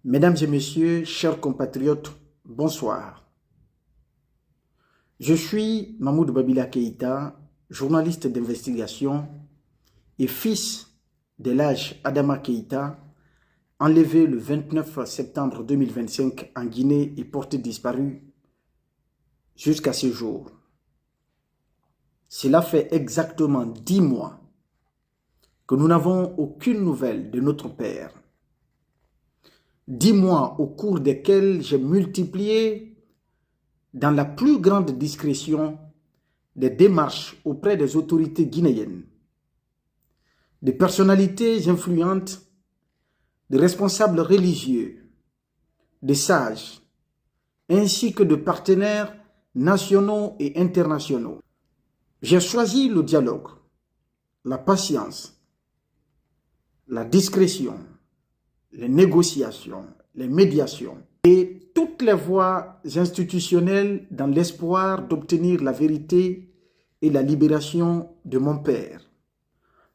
Mesdames et messieurs, chers compatriotes, bonsoir. Je suis Mahmoud Babila Keïta, journaliste d'investigation et fils de l'âge Adama Keïta, enlevé le 29 septembre 2025 en Guinée et porté disparu jusqu'à ce jour. Cela fait exactement 10 mois que nous n'avons aucune nouvelle de notre père. 10 mois au cours desquels j'ai multiplié dans la plus grande discrétion des démarches auprès des autorités guinéennes, des personnalités influentes, des responsables religieux, des sages, ainsi que de partenaires nationaux et internationaux. J'ai choisi le dialogue, la patience, la discrétion, les négociations, les médiations et toutes les voies institutionnelles dans l'espoir d'obtenir la vérité et la libération de mon père.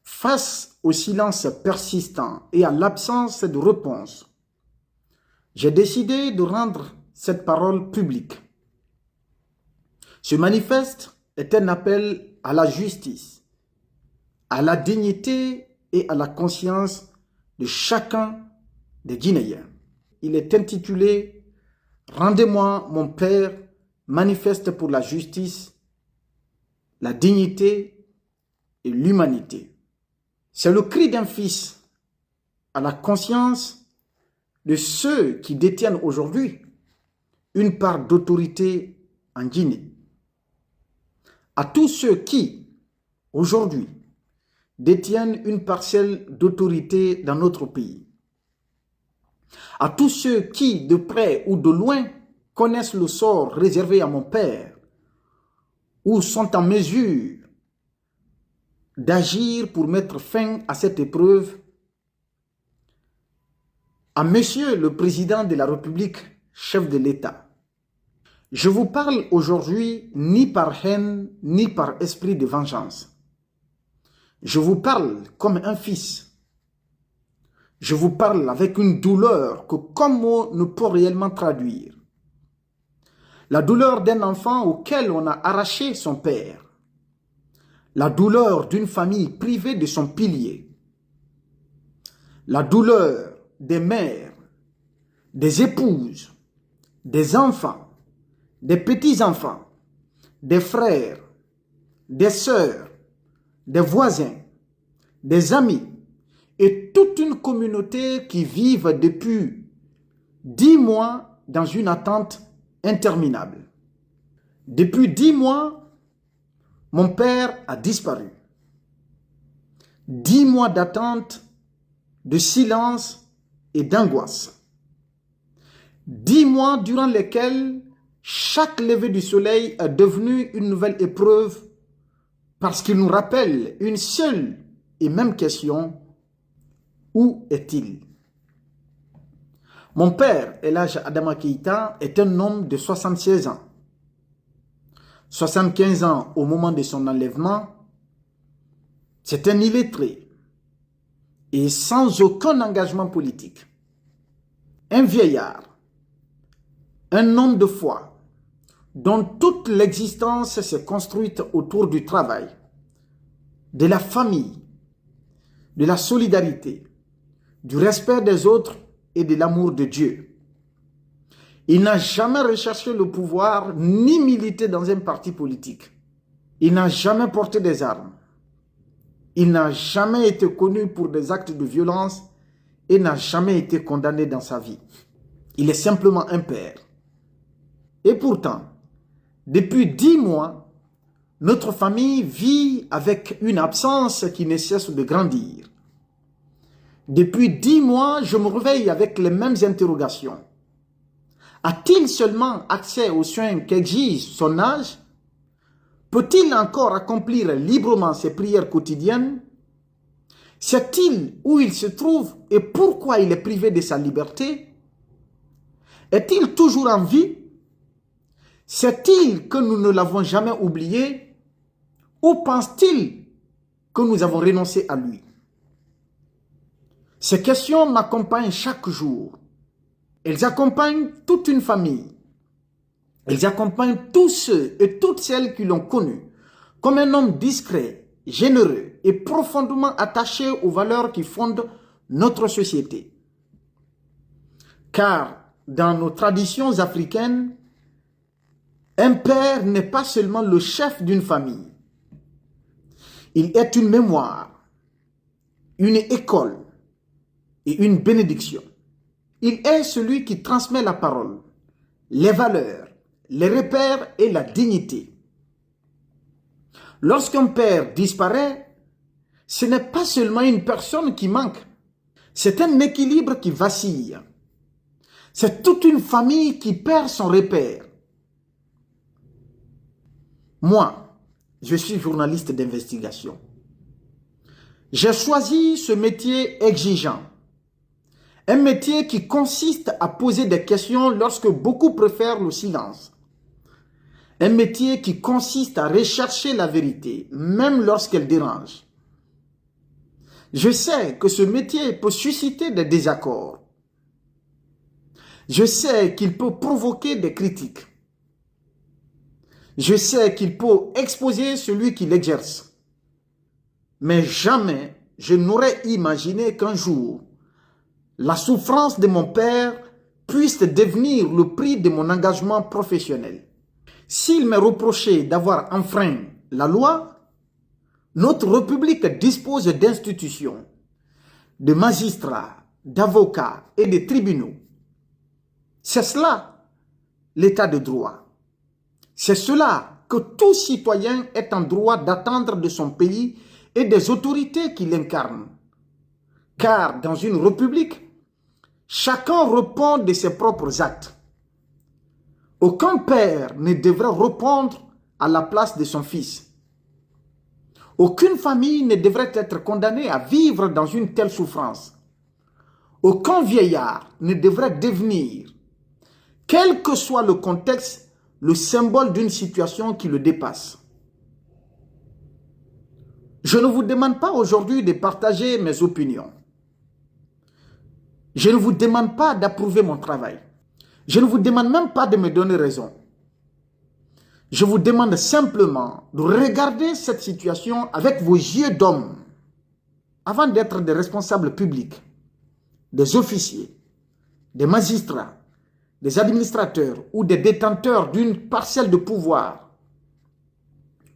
Face au silence persistant et à l'absence de réponse, j'ai décidé de rendre cette parole publique. Ce manifeste est un appel à la justice, à la dignité et à la conscience de chacun des Guinéens. Il est intitulé « Rendez-moi mon père, manifeste pour la justice, la dignité et l'humanité ». C'est le cri d'un fils à la conscience de ceux qui détiennent aujourd'hui une part d'autorité en Guinée. À tous ceux qui, aujourd'hui, détiennent une parcelle d'autorité dans notre pays. À tous ceux qui, de près ou de loin, connaissent le sort réservé à mon père ou sont en mesure d'agir pour mettre fin à cette épreuve, à Monsieur le Président de la République, chef de l'État. Je vous parle aujourd'hui ni par haine, ni par esprit de vengeance. Je vous parle comme un fils. Je vous parle avec une douleur que comme mot ne peut réellement traduire. La douleur d'un enfant auquel on a arraché son père. La douleur d'une famille privée de son pilier. La douleur des mères, des épouses, des enfants, des petits-enfants, des frères, des sœurs, des voisins, des amis et toute une communauté qui vivent depuis 10 mois dans une attente interminable. Depuis 10 mois, mon père a disparu. 10 mois d'attente, de silence et d'angoisse. 10 mois durant lesquels chaque lever du soleil est devenu une nouvelle épreuve parce qu'il nous rappelle une seule et même question: où est-il? Mon père, El Hadj Adama Keïta, est un homme de 76 ans. 75 ans au moment de son enlèvement. C'est un illettré et sans aucun engagement politique. Un vieillard, un homme de foi, dont toute l'existence s'est construite autour du travail, de la famille, de la solidarité, du respect des autres et de l'amour de Dieu. Il n'a jamais recherché le pouvoir ni milité dans un parti politique. Il n'a jamais porté des armes. Il n'a jamais été connu pour des actes de violence et n'a jamais été condamné dans sa vie. Il est simplement un père. Et pourtant, depuis 10 mois, notre famille vit avec une absence qui ne cesse de grandir. Depuis 10 mois, je me réveille avec les mêmes interrogations. A-t-il seulement accès aux soins qu'exige son âge? Peut-il encore accomplir librement ses prières quotidiennes? Sait-il où il se trouve et pourquoi il est privé de sa liberté? Est-il toujours en vie? Sait-il que nous ne l'avons jamais oublié? Ou pense-t-il que nous avons renoncé à lui? Ces questions m'accompagnent chaque jour. elles accompagnent toute une famille. Elles accompagnent tous ceux et toutes celles qui l'ont connu comme un homme discret, généreux et profondément attaché aux valeurs qui fondent notre société. Car dans nos traditions africaines, un père n'est pas seulement le chef d'une famille. Il est une mémoire, une école et une bénédiction. Il est celui qui transmet la parole, les valeurs, les repères et la dignité. Lorsqu'un père disparaît, ce n'est pas seulement une personne qui manque, c'est un équilibre qui vacille. C'est toute une famille qui perd son repère. Moi, je suis journaliste d'investigation. J'ai choisi ce métier exigeant. Un métier qui consiste à poser des questions lorsque beaucoup préfèrent le silence. Un métier qui consiste à rechercher la vérité, même lorsqu'elle dérange. Je sais que ce métier peut susciter des désaccords. Je sais qu'il peut provoquer des critiques. Je sais qu'il peut exposer celui qui l'exerce. Mais jamais je n'aurais imaginé qu'un jour, la souffrance de mon père puisse devenir le prix de mon engagement professionnel. S'il m'est reproché d'avoir enfreint la loi, notre République dispose d'institutions, de magistrats, d'avocats et de tribunaux. C'est cela, l'état de droit. C'est cela que tout citoyen est en droit d'attendre de son pays et des autorités qui l'incarnent. Car dans une république, chacun répond de ses propres actes. Aucun père ne devrait répondre à la place de son fils. Aucune famille ne devrait être condamnée à vivre dans une telle souffrance. Aucun vieillard ne devrait devenir, quel que soit le contexte, le symbole d'une situation qui le dépasse. Je ne vous demande pas aujourd'hui de partager mes opinions. Je ne vous demande pas d'approuver mon travail. Je ne vous demande même pas de me donner raison. Je vous demande simplement de regarder cette situation avec vos yeux d'homme. Avant d'être des responsables publics, des officiers, des magistrats, des administrateurs ou des détenteurs d'une parcelle de pouvoir,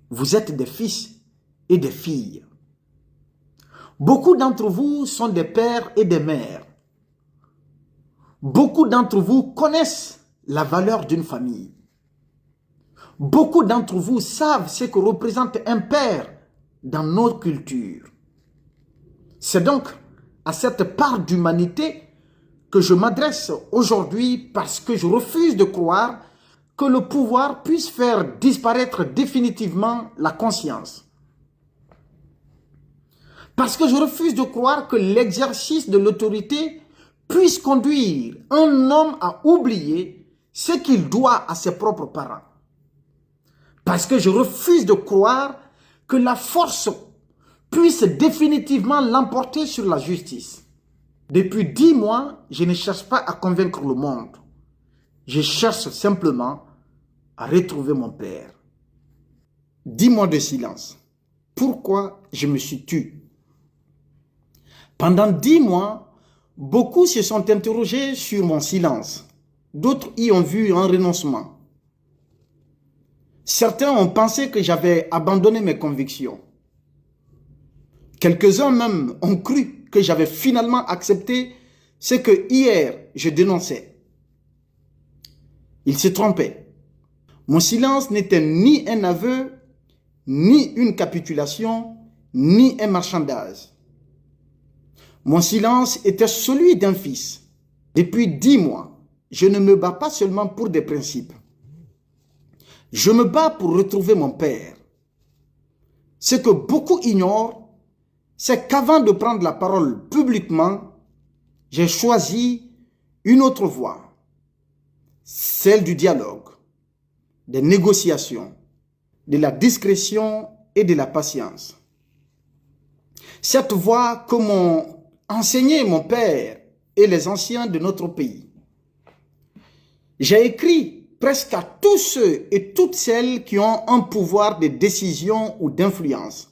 vous êtes des fils et des filles. Beaucoup d'entre vous sont des pères et des mères. Beaucoup d'entre vous connaissent la valeur d'une famille. Beaucoup d'entre vous savent ce que représente un père dans notre culture. C'est donc à cette part d'humanité que je m'adresse aujourd'hui parce que je refuse de croire que le pouvoir puisse faire disparaître définitivement la conscience. Parce que je refuse de croire que l'exercice de l'autorité puisse conduire un homme à oublier ce qu'il doit à ses propres parents. Parce que je refuse de croire que la force puisse définitivement l'emporter sur la justice. Depuis 10 mois, je ne cherche pas à convaincre le monde. Je cherche simplement à retrouver mon père. 10 mois de silence. Pourquoi je me suis tu? Pendant 10 mois, beaucoup se sont interrogés sur mon silence. D'autres y ont vu un renoncement. Certains ont pensé que j'avais abandonné mes convictions. Quelques-uns même ont cru que j'avais finalement accepté ce que hier je dénonçais. Ils se trompaient. Mon silence n'était ni un aveu, ni une capitulation, ni un marchandage. Mon silence était celui d'un fils. Depuis 10 mois, je ne me bats pas seulement pour des principes. Je me bats pour retrouver mon père. Ce que beaucoup ignorent, c'est qu'avant de prendre la parole publiquement, j'ai choisi une autre voie, celle du dialogue, des négociations, de la discrétion et de la patience. Cette voie que m'ont enseigné mon père et les anciens de notre pays. J'ai écrit presque à tous ceux et toutes celles qui ont un pouvoir de décision ou d'influence.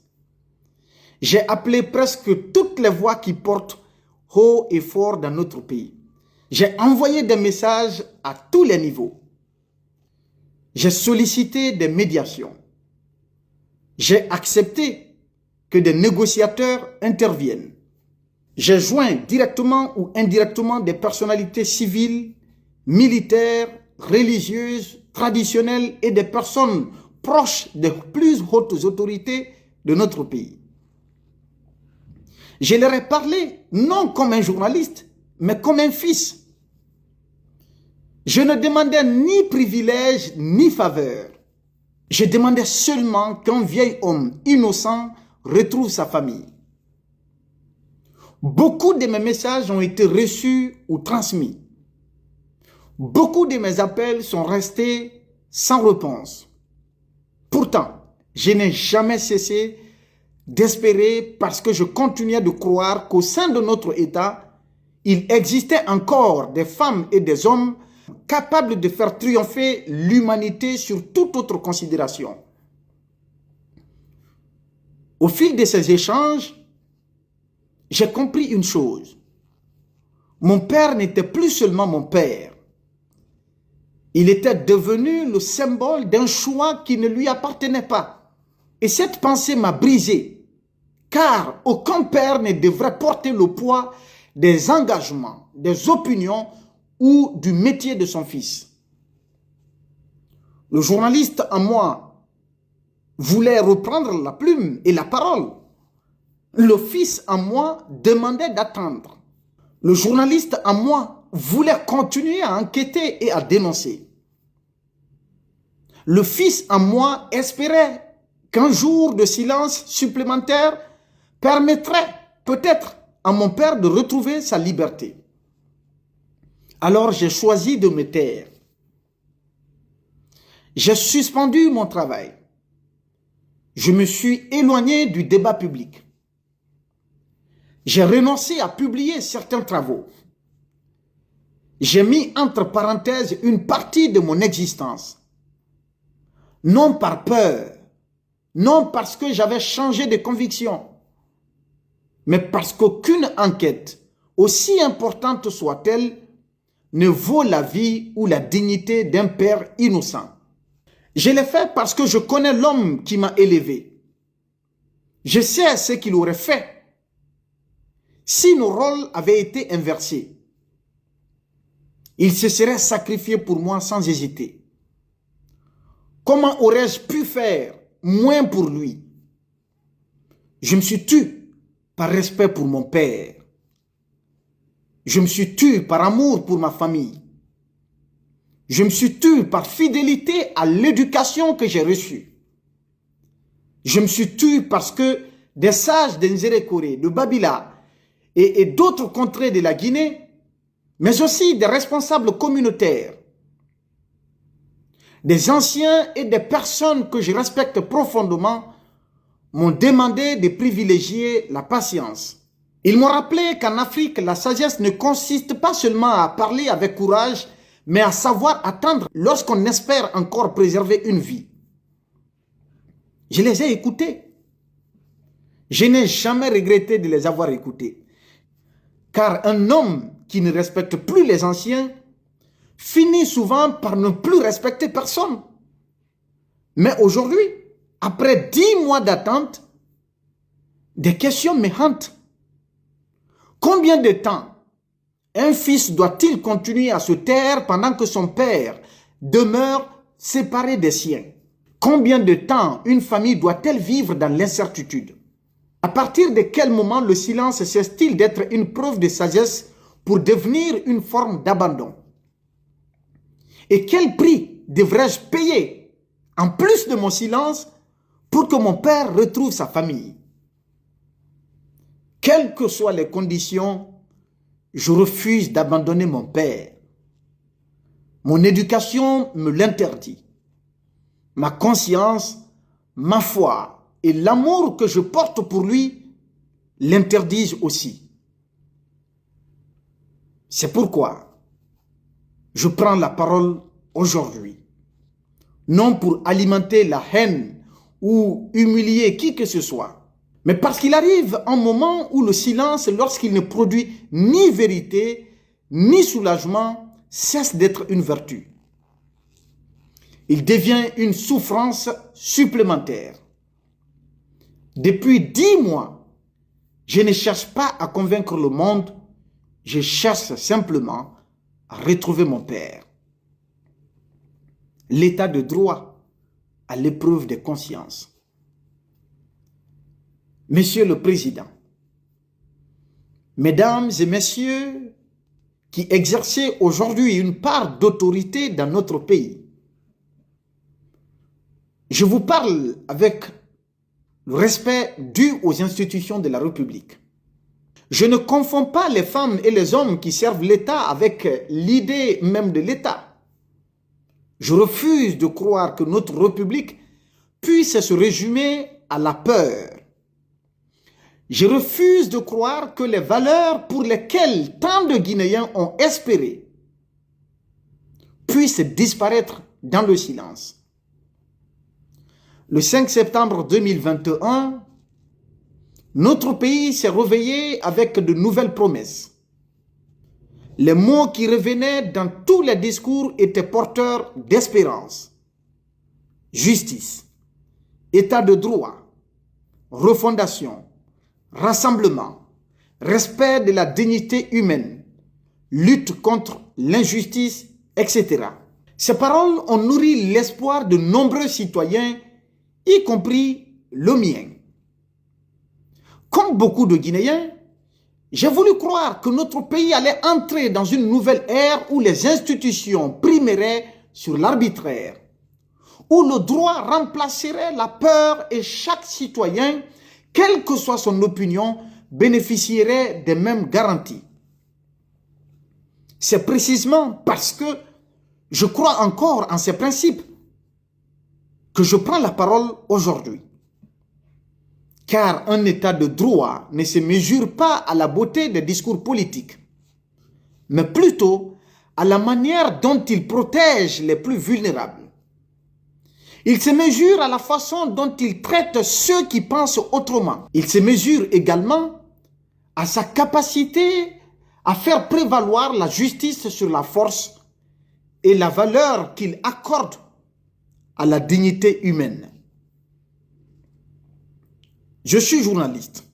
J'ai appelé presque toutes les voix qui portent haut et fort dans notre pays. J'ai envoyé des messages à tous les niveaux. J'ai sollicité des médiations. J'ai accepté que des négociateurs interviennent. J'ai joint directement ou indirectement des personnalités civiles, militaires, religieuses, traditionnelles et des personnes proches des plus hautes autorités de notre pays. Je leur ai parlé non comme un journaliste, mais comme un fils. Je ne demandais ni privilège ni faveur. Je demandais seulement qu'un vieil homme innocent retrouve sa famille. Beaucoup de mes messages ont été reçus ou transmis. Beaucoup de mes appels sont restés sans réponse. Pourtant, je n'ai jamais cessé d'espérer parce que je continuais de croire qu'au sein de notre État, il existait encore des femmes et des hommes capables de faire triompher l'humanité sur toute autre considération. Au fil de ces échanges, j'ai compris une chose. Mon père n'était plus seulement mon père. Il était devenu le symbole d'un choix qui ne lui appartenait pas. Et cette pensée m'a brisé, car aucun père ne devrait porter le poids des engagements, des opinions ou du métier de son fils. Le journaliste en moi voulait reprendre la plume et la parole. Le fils en moi demandait d'attendre. Le journaliste en moi voulait continuer à enquêter et à dénoncer. Le fils en moi espérait qu'un jour de silence supplémentaire permettrait peut-être à mon père de retrouver sa liberté. Alors j'ai choisi de me taire. J'ai suspendu mon travail. Je me suis éloigné du débat public. J'ai renoncé à publier certains travaux. J'ai mis entre parenthèses une partie de mon existence. Non par peur, non parce que j'avais changé de conviction, mais parce qu'aucune enquête, aussi importante soit-elle, ne vaut la vie ou la dignité d'un père innocent. Je l'ai fait parce que je connais l'homme qui m'a élevé. Je sais ce qu'il aurait fait si nos rôles avaient été inversés. Il se serait sacrifié pour moi sans hésiter. Comment aurais-je pu faire moins pour lui? Je me suis tu par respect pour mon père. Je me suis tu par amour pour ma famille. Je me suis tu par fidélité à l'éducation que j'ai reçue. Je me suis tu parce que des sages de Nzérékoré, de Babila et d'autres contrées de la Guinée, mais aussi des responsables communautaires, des anciens et des personnes que je respecte profondément, m'ont demandé de privilégier la patience. Ils m'ont rappelé qu'en Afrique, la sagesse ne consiste pas seulement à parler avec courage, mais à savoir attendre lorsqu'on espère encore préserver une vie. Je les ai écoutés. Je n'ai jamais regretté de les avoir écoutés. Car un homme qui ne respecte plus les anciens finit souvent par ne plus respecter personne. Mais aujourd'hui, après 10 mois d'attente, des questions me hantent. Combien de temps un fils doit-il continuer à se taire pendant que son père demeure séparé des siens? Combien de temps une famille doit-elle vivre dans l'incertitude? À partir de quel moment le silence cesse-t-il d'être une preuve de sagesse pour devenir une forme d'abandon? Et quel prix devrais-je payer en plus de mon silence pour que mon père retrouve sa famille? Quelles que soient les conditions, je refuse d'abandonner mon père. Mon éducation me l'interdit. Ma conscience, ma foi et l'amour que je porte pour lui l'interdisent aussi. C'est pourquoi je prends la parole aujourd'hui, non pour alimenter la haine ou humilier qui que ce soit, mais parce qu'il arrive un moment où le silence, lorsqu'il ne produit ni vérité, ni soulagement, cesse d'être une vertu. Il devient une souffrance supplémentaire. Depuis 10 mois, je ne cherche pas à convaincre le monde, je cherche simplement à retrouver mon père. L'état de droit à l'épreuve des consciences. Monsieur le Président, Mesdames et Messieurs qui exercez aujourd'hui une part d'autorité dans notre pays, je vous parle avec le respect dû aux institutions de la République. Je ne confonds pas les femmes et les hommes qui servent l'État avec l'idée même de l'État. Je refuse de croire que notre République puisse se résumer à la peur. Je refuse de croire que les valeurs pour lesquelles tant de Guinéens ont espéré puissent disparaître dans le silence. Le 5 septembre 2021, notre pays s'est réveillé avec de nouvelles promesses. Les mots qui revenaient dans tous les discours étaient porteurs d'espérance. Justice, état de droit, refondation, rassemblement, respect de la dignité humaine, lutte contre l'injustice, etc. Ces paroles ont nourri l'espoir de nombreux citoyens, y compris le mien. Comme beaucoup de Guinéens, j'ai voulu croire que notre pays allait entrer dans une nouvelle ère où les institutions primeraient sur l'arbitraire, où le droit remplacerait la peur et chaque citoyen, quelle que soit son opinion, bénéficierait des mêmes garanties. C'est précisément parce que je crois encore en ces principes que je prends la parole aujourd'hui. Car un état de droit ne se mesure pas à la beauté des discours politiques, mais plutôt à la manière dont il protège les plus vulnérables. Il se mesure à la façon dont il traite ceux qui pensent autrement. Il se mesure également à sa capacité à faire prévaloir la justice sur la force et la valeur qu'il accorde à la dignité humaine. Je suis journaliste.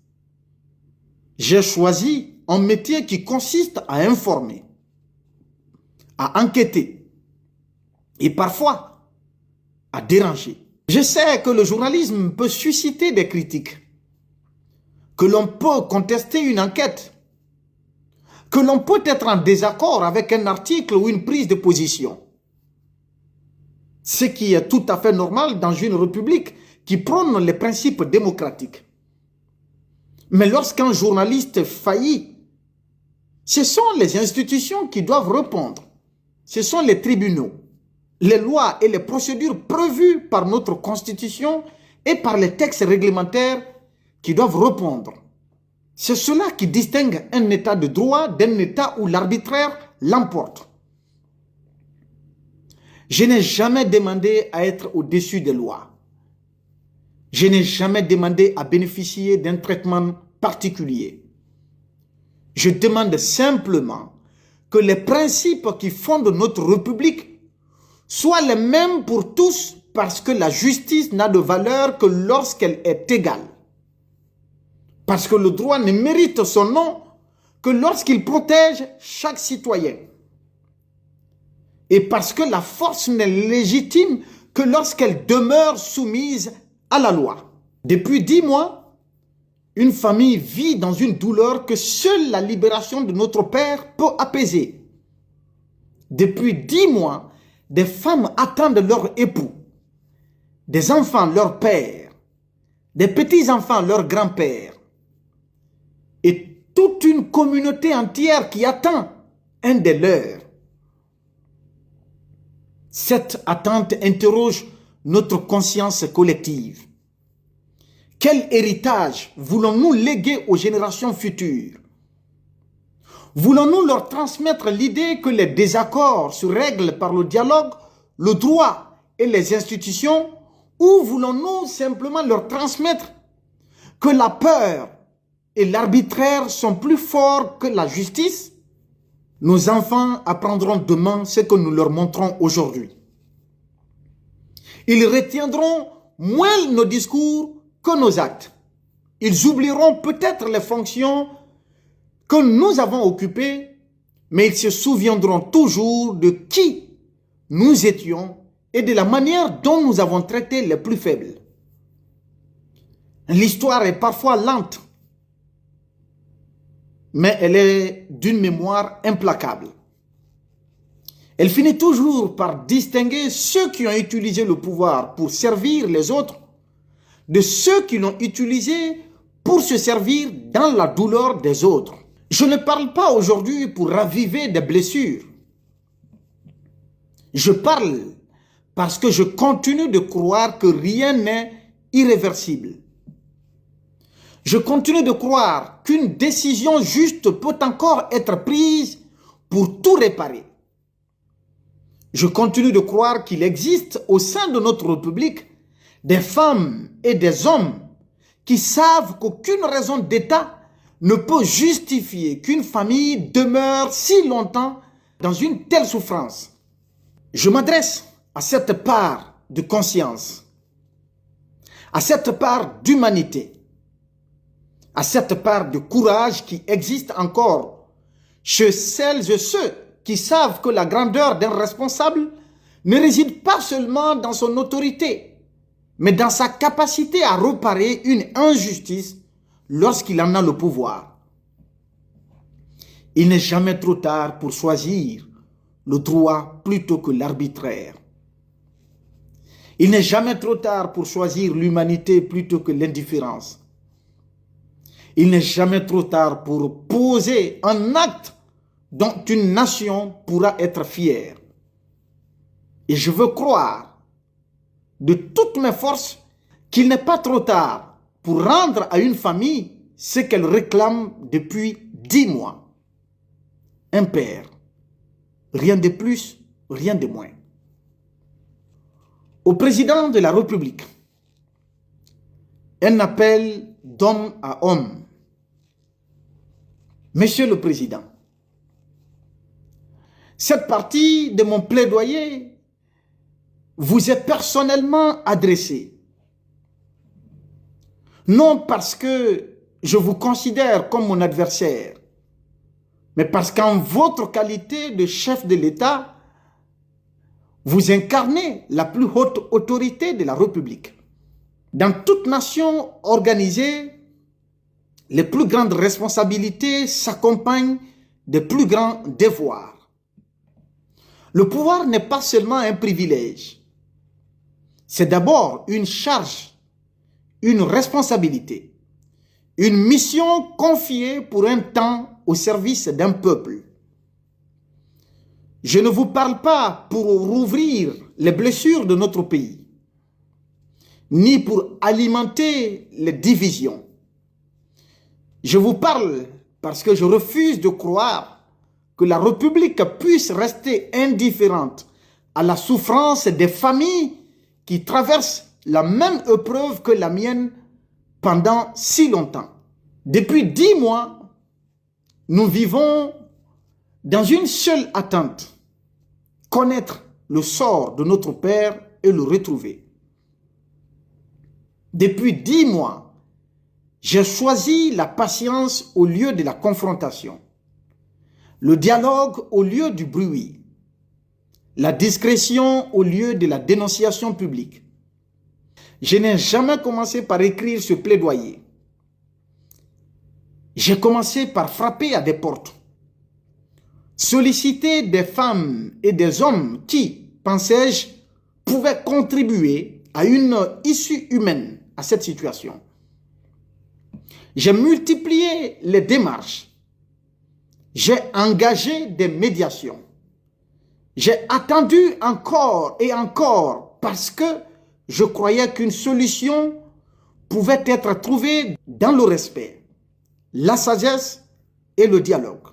J'ai choisi un métier qui consiste à informer, à enquêter et parfois à déranger. Je sais que le journalisme peut susciter des critiques, que l'on peut contester une enquête, que l'on peut être en désaccord avec un article ou une prise de position. Ce qui est tout à fait normal dans une république qui prône les principes démocratiques. Mais lorsqu'un journaliste faillit, ce sont les institutions qui doivent répondre. Ce sont les tribunaux, les lois et les procédures prévues par notre Constitution et par les textes réglementaires qui doivent répondre. C'est cela qui distingue un état de droit d'un état où l'arbitraire l'emporte. Je n'ai jamais demandé à être au-dessus des lois. Je n'ai jamais demandé à bénéficier d'un traitement particulier. Je demande simplement que les principes qui fondent notre République soient les mêmes pour tous parce que la justice n'a de valeur que lorsqu'elle est égale. Parce que le droit ne mérite son nom que lorsqu'il protège chaque citoyen. Et parce que la force n'est légitime que lorsqu'elle demeure soumise à la loi. Depuis 10 mois, une famille vit dans une douleur que seule la libération de notre Père peut apaiser. Depuis 10 mois, des femmes attendent leur époux, des enfants leur père, des petits-enfants leur grand-père, et toute une communauté entière qui attend un des leurs. Cette attente interroge notre conscience collective. Quel héritage voulons-nous léguer aux générations futures? Voulons-nous leur transmettre l'idée que les désaccords se règlent par le dialogue, le droit et les institutions, ou voulons-nous simplement leur transmettre que la peur et l'arbitraire sont plus forts que la justice? Nos enfants apprendront demain ce que nous leur montrons aujourd'hui. Ils retiendront moins nos discours que nos actes. Ils oublieront peut-être les fonctions que nous avons occupées, mais ils se souviendront toujours de qui nous étions et de la manière dont nous avons traité les plus faibles. L'histoire est parfois lente, mais elle est d'une mémoire implacable. Elle finit toujours par distinguer ceux qui ont utilisé le pouvoir pour servir les autres de ceux qui l'ont utilisé pour se servir dans la douleur des autres. Je ne parle pas aujourd'hui pour raviver des blessures. Je parle parce que je continue de croire que rien n'est irréversible. Je continue de croire qu'une décision juste peut encore être prise pour tout réparer. Je continue de croire qu'il existe au sein de notre République des femmes et des hommes qui savent qu'aucune raison d'État ne peut justifier qu'une famille demeure si longtemps dans une telle souffrance. Je m'adresse à cette part de conscience, à cette part d'humanité, à cette part de courage qui existe encore chez celles et ceux qui savent que la grandeur d'un responsable ne réside pas seulement dans son autorité, mais dans sa capacité à réparer une injustice lorsqu'il en a le pouvoir. Il n'est jamais trop tard pour choisir le droit plutôt que l'arbitraire. Il n'est jamais trop tard pour choisir l'humanité plutôt que l'indifférence. Il n'est jamais trop tard pour poser un acte dont une nation pourra être fière. Et je veux croire de toutes mes forces qu'il n'est pas trop tard pour rendre à une famille ce qu'elle réclame depuis 10 mois. Un père, rien de plus, rien de moins. Au président de la République, un appel d'homme à homme. Monsieur le Président, cette partie de mon plaidoyer vous est personnellement adressée. Non parce que je vous considère comme mon adversaire, mais parce qu'en votre qualité de chef de l'État, vous incarnez la plus haute autorité de la République. Dans toute nation organisée, les plus grandes responsabilités s'accompagnent des plus grands devoirs. Le pouvoir n'est pas seulement un privilège. C'est d'abord une charge, une responsabilité, une mission confiée pour un temps au service d'un peuple. Je ne vous parle pas pour rouvrir les blessures de notre pays, ni pour alimenter les divisions. Je vous parle parce que je refuse de croire que la République puisse rester indifférente à la souffrance des familles qui traversent la même épreuve que la mienne pendant si longtemps. Depuis 10 mois, nous vivons dans une seule attente, connaître le sort de notre Père et le retrouver. Depuis 10 mois, j'ai choisi la patience au lieu de la confrontation, le dialogue au lieu du bruit, la discrétion au lieu de la dénonciation publique. Je n'ai jamais commencé par écrire ce plaidoyer. J'ai commencé par frapper à des portes, solliciter des femmes et des hommes qui, pensais-je, pouvaient contribuer à une issue humaine à cette situation. J'ai multiplié les démarches. J'ai engagé des médiations. J'ai attendu encore et encore parce que je croyais qu'une solution pouvait être trouvée dans le respect, la sagesse et le dialogue.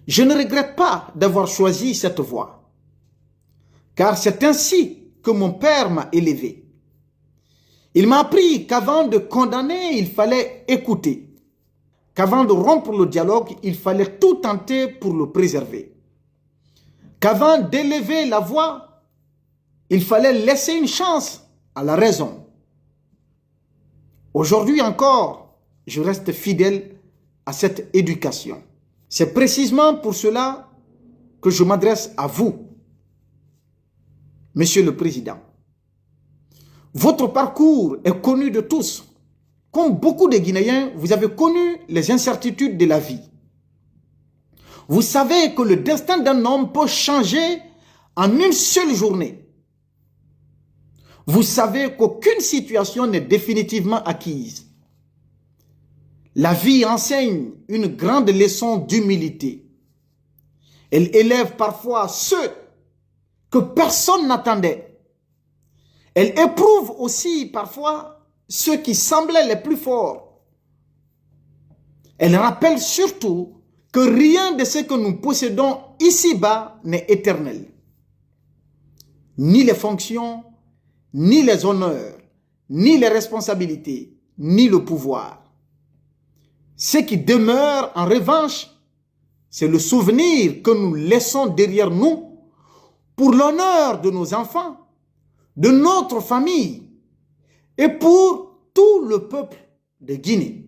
Je ne regrette pas d'avoir choisi cette voie, car c'est ainsi que mon père m'a élevé. Il m'a appris qu'avant de condamner, il fallait écouter, qu'avant de rompre le dialogue, il fallait tout tenter pour le préserver, qu'avant d'élever la voix, il fallait laisser une chance à la raison. Aujourd'hui encore, je reste fidèle à cette éducation. C'est précisément pour cela que je m'adresse à vous, Monsieur le Président. Votre parcours est connu de tous. Comme beaucoup de Guinéens, vous avez connu les incertitudes de la vie. Vous savez que le destin d'un homme peut changer en une seule journée. Vous savez qu'aucune situation n'est définitivement acquise. La vie enseigne une grande leçon d'humilité. Elle élève parfois ceux que personne n'attendait. Elle éprouve aussi parfois ceux qui semblaient les plus forts. Elle rappelle surtout que rien de ce que nous possédons ici-bas n'est éternel. Ni les fonctions, ni les honneurs, ni les responsabilités, ni le pouvoir. Ce qui demeure en revanche, c'est le souvenir que nous laissons derrière nous pour l'honneur de nos enfants, de notre famille et pour tout le peuple de Guinée.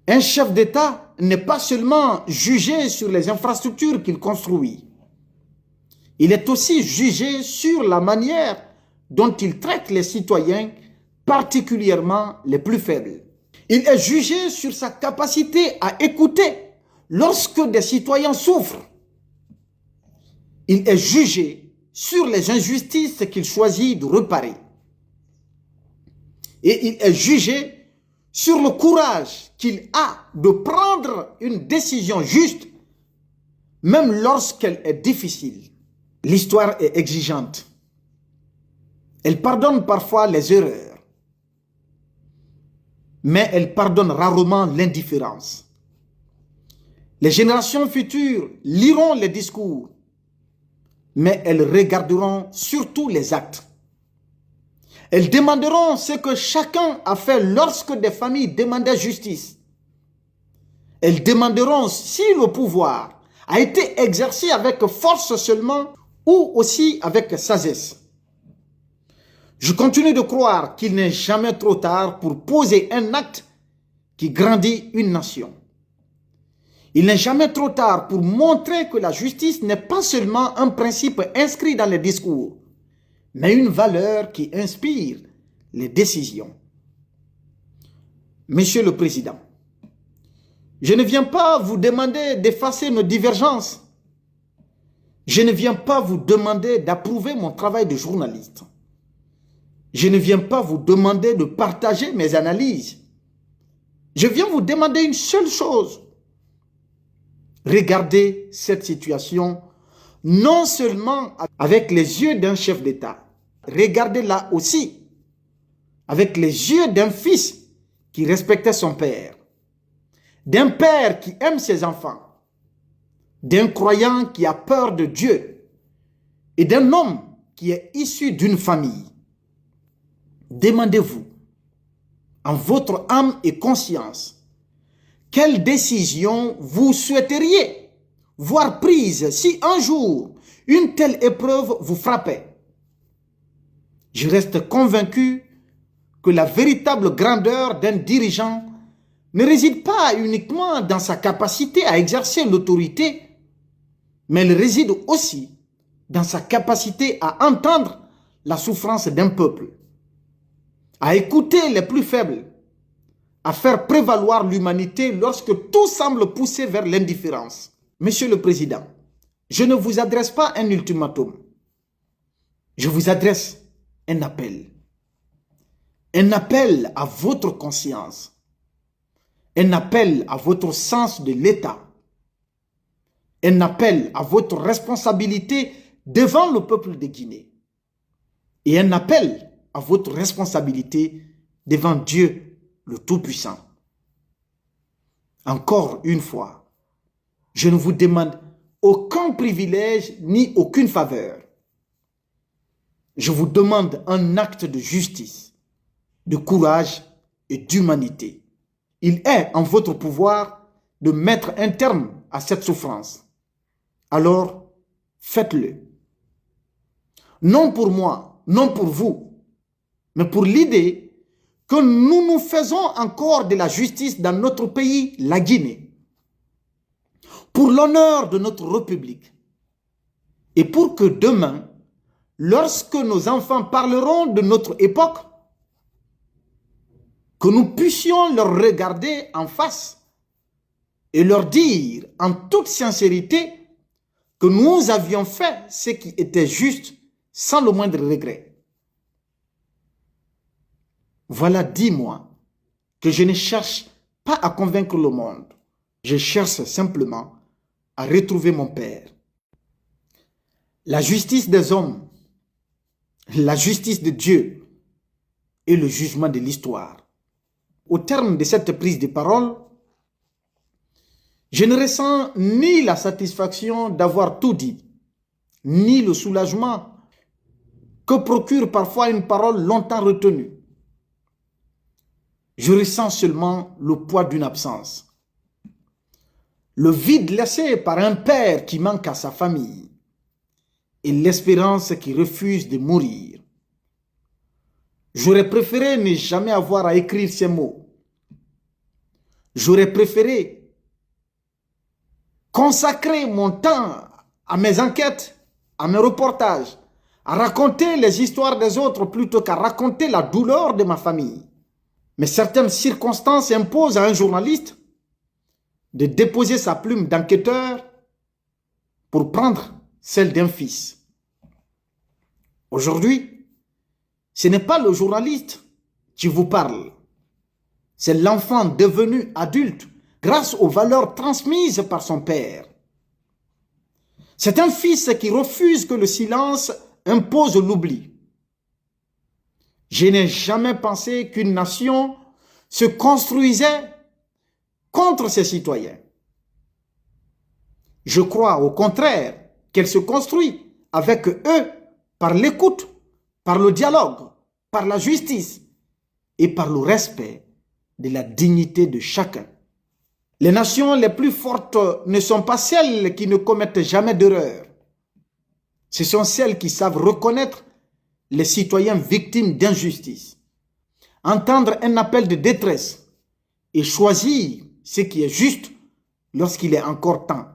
Un chef d'État n'est pas seulement jugé sur les infrastructures qu'il construit. Il est aussi jugé sur la manière dont il traite les citoyens, particulièrement les plus faibles. Il est jugé sur sa capacité à écouter lorsque des citoyens souffrent. Il est jugé sur les injustices qu'il choisit de réparer. Et il est jugé sur le courage qu'il a de prendre une décision juste, même lorsqu'elle est difficile. L'histoire est exigeante. Elle pardonne parfois les erreurs, mais elle pardonne rarement l'indifférence. Les générations futures liront les discours, mais elles regarderont surtout les actes. Elles demanderont ce que chacun a fait lorsque des familles demandaient justice. Elles demanderont si le pouvoir a été exercé avec force seulement ou aussi avec sagesse. Je continue de croire qu'il n'est jamais trop tard pour poser un acte qui grandit une nation. Il n'est jamais trop tard pour montrer que la justice n'est pas seulement un principe inscrit dans les discours, mais une valeur qui inspire les décisions. Monsieur le Président, je ne viens pas vous demander d'effacer nos divergences. Je ne viens pas vous demander d'approuver mon travail de journaliste. Je ne viens pas vous demander de partager mes analyses. Je viens vous demander une seule chose. Regardez cette situation non seulement avec les yeux d'un chef d'État, regardez-la aussi avec les yeux d'un fils qui respectait son père, d'un père qui aime ses enfants, d'un croyant qui a peur de Dieu et d'un homme qui est issu d'une famille. Demandez-vous, en votre âme et conscience, quelle décision vous souhaiteriez voir prise si un jour une telle épreuve vous frappait. Je reste convaincu que la véritable grandeur d'un dirigeant ne réside pas uniquement dans sa capacité à exercer l'autorité, mais elle réside aussi dans sa capacité à entendre la souffrance d'un peuple, à écouter les plus faibles, à faire prévaloir l'humanité lorsque tout semble pousser vers l'indifférence. Monsieur le Président, je ne vous adresse pas un ultimatum. Je vous adresse un appel. Un appel à votre conscience. Un appel à votre sens de l'État. Un appel à votre responsabilité devant le peuple de Guinée. Et un appel à votre responsabilité devant Dieu le Tout-Puissant. Encore une fois, Je ne vous demande aucun privilège ni aucune faveur. Je vous demande un acte de justice, de courage et d'humanité. Il est en votre pouvoir de mettre un terme à cette souffrance. Alors, faites-le. Non pour moi, non pour vous, mais pour l'idée que nous nous faisons encore de la justice dans notre pays, la Guinée, pour l'honneur de notre République et pour que demain, lorsque nos enfants parleront de notre époque, que nous puissions leur regarder en face et leur dire en toute sincérité que nous avions fait ce qui était juste sans le moindre regret. Voilà 10 mois que je ne cherche pas à convaincre le monde. Je cherche simplement à retrouver mon père. La justice des hommes, la justice de Dieu et le jugement de l'histoire. Au terme de cette prise de parole, je ne ressens ni la satisfaction d'avoir tout dit, ni le soulagement que procure parfois une parole longtemps retenue. Je ressens seulement le poids d'une absence. Le vide laissé par un père qui manque à sa famille et l'espérance qui refuse de mourir. J'aurais préféré ne jamais avoir à écrire ces mots. J'aurais préféré consacrer mon temps à mes enquêtes, à mes reportages, à raconter les histoires des autres plutôt qu'à raconter la douleur de ma famille. Mais certaines circonstances imposent à un journaliste de déposer sa plume d'enquêteur pour prendre celle d'un fils. Aujourd'hui, ce n'est pas le journaliste qui vous parle, c'est l'enfant devenu adulte grâce aux valeurs transmises par son père. C'est un fils qui refuse que le silence impose l'oubli. Je n'ai jamais pensé qu'une nation se construisait contre ses citoyens. Je crois au contraire qu'elle se construit avec eux par l'écoute, par le dialogue, par la justice et par le respect de la dignité de chacun. Les nations les plus fortes ne sont pas celles qui ne commettent jamais d'erreur. Ce sont celles qui savent reconnaître les citoyens victimes d'injustice, entendre un appel de détresse et choisir ce qui est juste lorsqu'il est encore temps.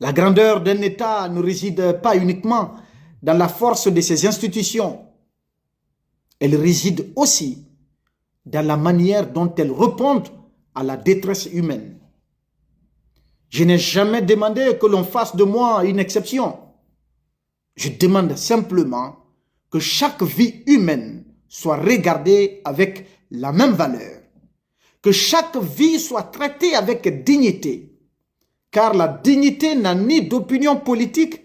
La grandeur d'un État ne réside pas uniquement dans la force de ses institutions. Elle réside aussi dans la manière dont elles répondent à la détresse humaine. Je n'ai jamais demandé que l'on fasse de moi une exception. Je demande simplement que chaque vie humaine soit regardée avec la même valeur, que chaque vie soit traitée avec dignité, car la dignité n'a ni d'opinion politique,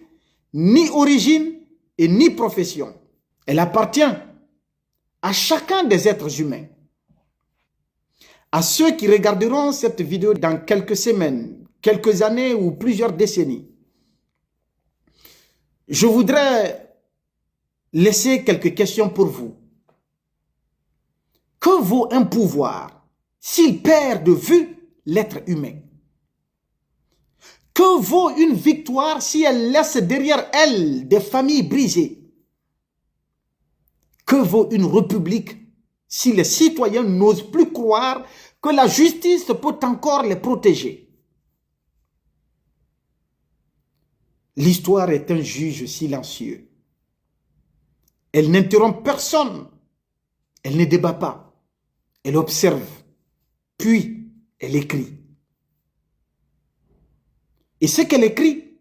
ni origine et ni profession. Elle appartient à chacun des êtres humains. À ceux qui regarderont cette vidéo dans quelques semaines, quelques années ou plusieurs décennies, je voudrais laisser quelques questions pour vous. Que vaut un pouvoir s'il perd de vue l'être humain? Que vaut une victoire si elle laisse derrière elle des familles brisées? Que vaut une république si les citoyens n'osent plus croire que la justice peut encore les protéger? L'histoire est un juge silencieux. Elle n'interrompt personne. Elle ne débat pas. Elle observe. Puis, elle écrit. Et ce qu'elle écrit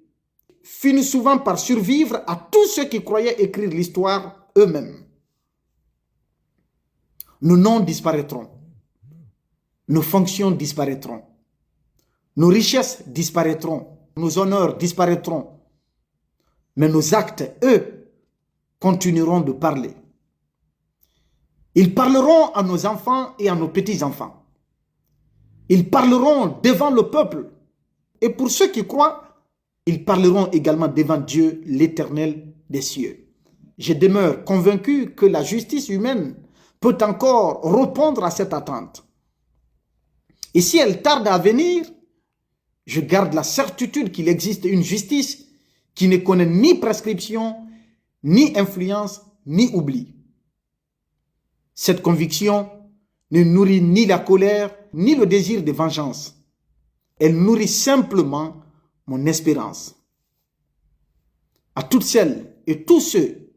finit souvent par survivre à tous ceux qui croyaient écrire l'histoire eux-mêmes. Nos noms disparaîtront. Nos fonctions disparaîtront. Nos richesses disparaîtront. Nos honneurs disparaîtront. Mais nos actes, eux, continueront de parler. Ils parleront à nos enfants et à nos petits-enfants. Ils parleront devant le peuple Et pour ceux qui croient, ils parleront également devant Dieu, l'Éternel des cieux. Je demeure convaincu que la justice humaine peut encore répondre à cette attente. Et si elle tarde à venir, je garde la certitude qu'il existe une justice qui ne connaît ni prescription, ni influence, ni oubli. Cette conviction ne nourrit ni la colère, ni le désir de vengeance. Elle nourrit simplement mon espérance. À toutes celles et tous ceux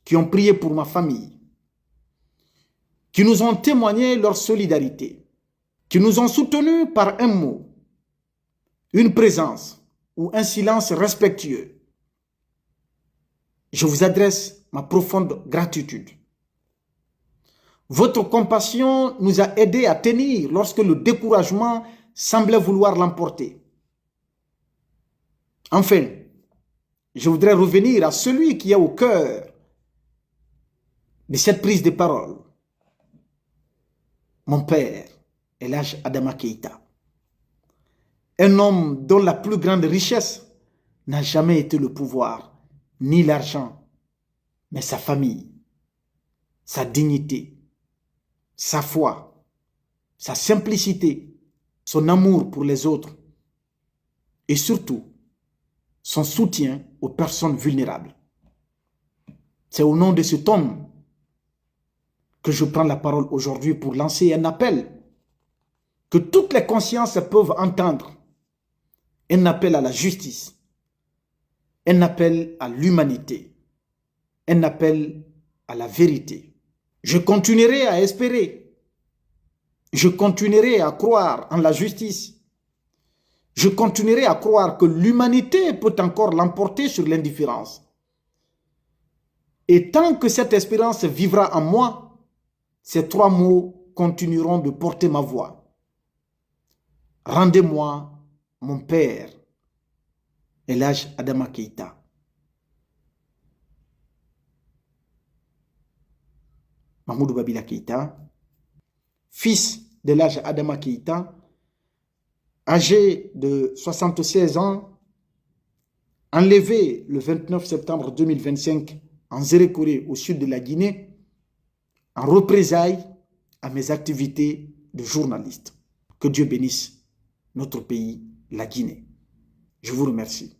qui ont prié pour ma famille, qui nous ont témoigné leur solidarité, qui nous ont soutenus par un mot, une présence ou un silence respectueux, je vous adresse ma profonde gratitude. Votre compassion nous a aidés à tenir lorsque le découragement semblait vouloir l'emporter. Enfin, je voudrais revenir à celui qui est au cœur de cette prise de parole. Mon père, El Hadj Adama Keïta. Un homme dont la plus grande richesse n'a jamais été le pouvoir, ni l'argent, mais sa famille, sa dignité, sa foi, sa simplicité, son amour pour les autres et surtout son soutien aux personnes vulnérables. C'est au nom de cet homme que je prends la parole aujourd'hui pour lancer un appel que toutes les consciences peuvent entendre. Un appel à la justice, un appel à l'humanité, un appel à la vérité. Je continuerai à espérer, je continuerai à croire en la justice, je continuerai à croire que l'humanité peut encore l'emporter sur l'indifférence. Et tant que cette espérance vivra en moi, ces trois mots continueront de porter ma voix. Rendez-moi mon père, El Hadj Adama Keïta. Mamoudou Babila Keïta, fils d'El Hadj Adama Keïta, âgé de 76 ans, enlevé le 29 septembre 2025 en Zérékoré, au sud de la Guinée, en représailles à mes activités de journaliste. Que Dieu bénisse notre pays, la Guinée. Je vous remercie.